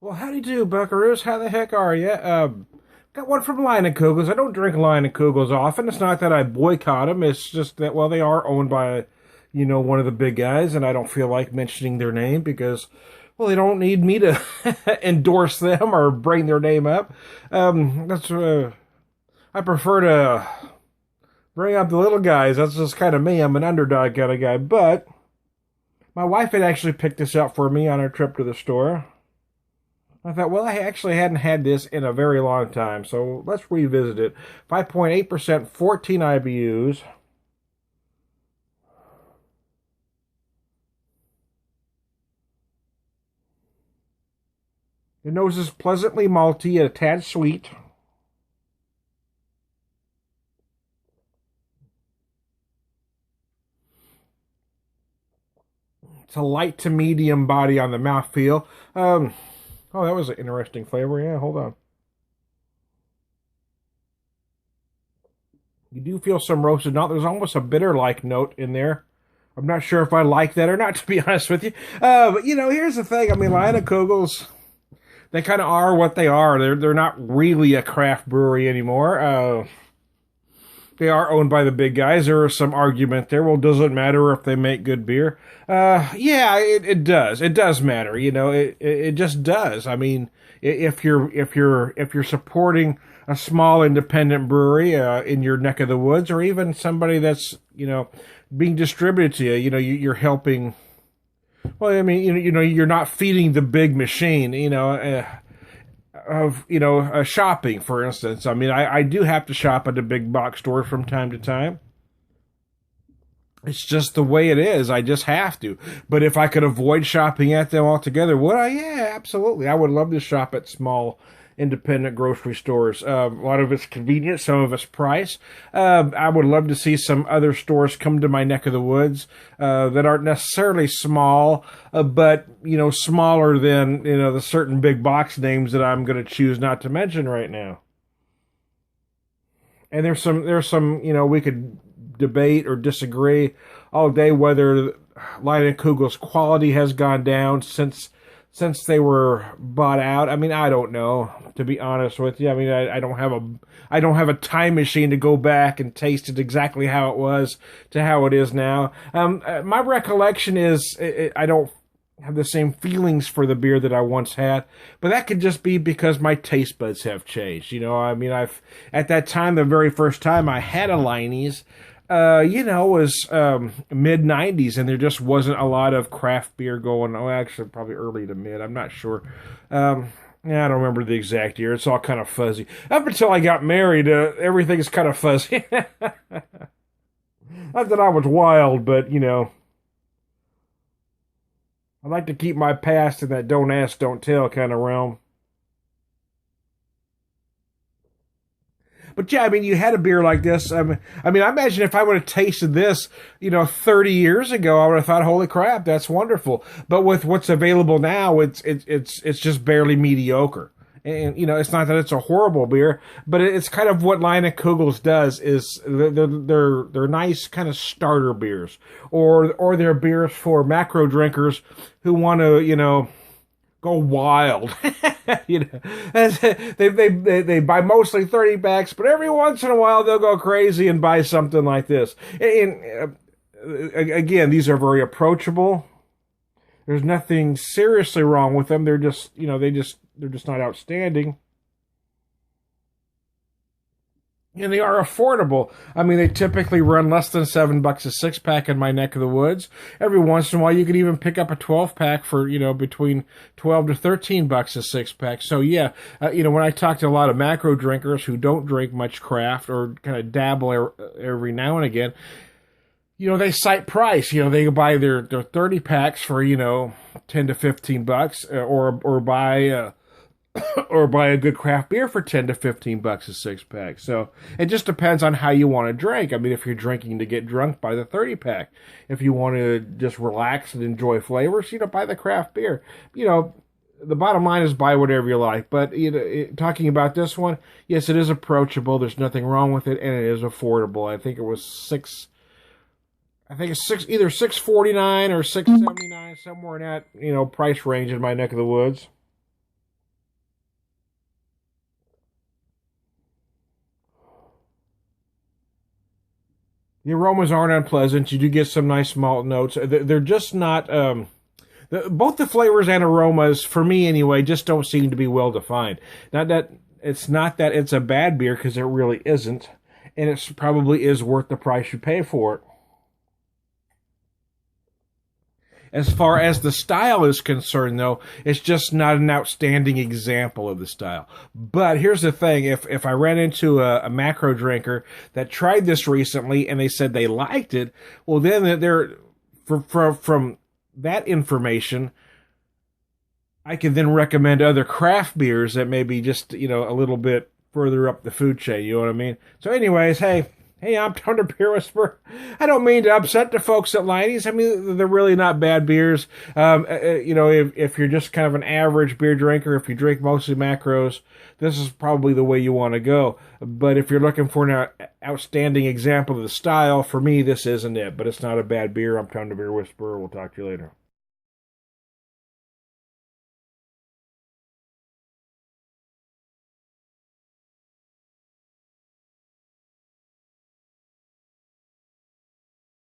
Well, how do you do, buckaroos? How the heck are you? Got one from Leinenkugels. I don't drink Leinenkugels often. It's not that I boycott them. It's just that, well, they are owned by, one of the big guys, and I don't feel like mentioning their name because, well, they don't need me to endorse them or bring their name up. That's I prefer to bring up the little guys. That's just kind of me. I'm an underdog kind of guy. But my wife had actually picked this up for me on our trip to the store. I thought, well, I actually hadn't had this in a very long time, so let's revisit it. 5.8%, 14 IBUs. The nose is pleasantly malty, a tad sweet. It's a light to medium body on the mouthfeel. Oh, that was an interesting flavor. Yeah, hold on. You do feel some roasted nut. There's almost a bitter-like note in there. I'm not sure if I like that or not, to be honest with you. But here's the thing. I mean, Leinenkugels, they kind of are what they are. They're not really a craft brewery anymore. They are owned by the big guys. There is some argument there. Well, does it matter if they make good beer? Yeah, it does. It does matter. It just does. I mean, if you're supporting a small independent brewery in your neck of the woods, or even somebody that's being distributed to you, you're helping. Well, I mean, you're not feeding the big machine. Of shopping, for instance. I mean, I do have to shop at the big box store from time to time. It's just the way it is. I just have to. But if I could avoid shopping at them altogether, would I? Yeah, absolutely. I would love to shop at small independent grocery stores. A lot of it's convenience, some of it's price. I would love to see some other stores come to my neck of the woods that aren't necessarily small, but smaller than the certain big box names that I'm going to choose not to mention right now. And there's some we could debate or disagree all day whether Kugel's quality has gone down since they were bought out. I mean, I don't know, to be honest with you. I mean, I don't have a time machine to go back and taste it exactly how it was to how it is now. My recollection is I don't have the same feelings for the beer that I once had, but that could just be because my taste buds have changed. I mean, I've at that time, the very first time I had a Liney's, was mid '90s, and there just wasn't a lot of craft beer going. Oh, actually, probably early to mid. I'm not sure. Yeah, I don't remember the exact year. It's all kind of fuzzy. Up until I got married, everything's kind of fuzzy. Not that I was wild, but I like to keep my past in that don't ask, don't tell kind of realm. But yeah, I mean, you had a beer like this. I imagine if I would have tasted this, 30 years ago, I would have thought, "Holy crap, that's wonderful." But with what's available now, it's just barely mediocre. And it's not that it's a horrible beer, but it's kind of what Kugels does is they're nice kind of starter beers, or they're beers for macro drinkers who want to go wild. you know, they buy mostly 30 packs, but every once in a while they'll go crazy and buy something like this. And again, these are very approachable. There's nothing seriously wrong with them. They're just, they're just not outstanding. And they are affordable. I mean, they typically run less than $7 a six pack in my neck of the woods. Every once in a while, you can even pick up a 12 pack for between 12 to $13 a six pack. So yeah, when I talk to a lot of macro drinkers who don't drink much craft or kind of dabble every now and again, they cite price. They buy their 30 packs for 10 to $15, or buy. Or buy a good craft beer for 10 to $15 a six pack. So it just depends on how you want to drink. I mean, if you're drinking to get drunk, buy the 30 pack. If you want to just relax and enjoy flavors, buy the craft beer. The bottom line is buy whatever you like. But talking about this one, yes, it is approachable. There's nothing wrong with it, and it is affordable. I think it was either $6.49 or $6.79, somewhere in that price range in my neck of the woods. The aromas aren't unpleasant. You do get some nice malt notes. They're just not. Both the flavors and aromas, for me anyway, just don't seem to be well defined. Not that it's a bad beer, because it really isn't, and it probably is worth the price you pay for it. As far as the style is concerned, though, it's just not an outstanding example of the style. But here's the thing. If I ran into a macro drinker that tried this recently and they said they liked it, well, then from that information, I can then recommend other craft beers that may be just, a little bit further up the food chain. You know what I mean? So anyways, hey, I'm Tony Beer Whisperer. I don't mean to upset the folks at Leiny's. I mean, they're really not bad beers. If you're just kind of an average beer drinker, if you drink mostly macros, this is probably the way you want to go. But if you're looking for an outstanding example of the style, for me, this isn't it. But it's not a bad beer. I'm Tony Beer Whisperer. We'll talk to you later.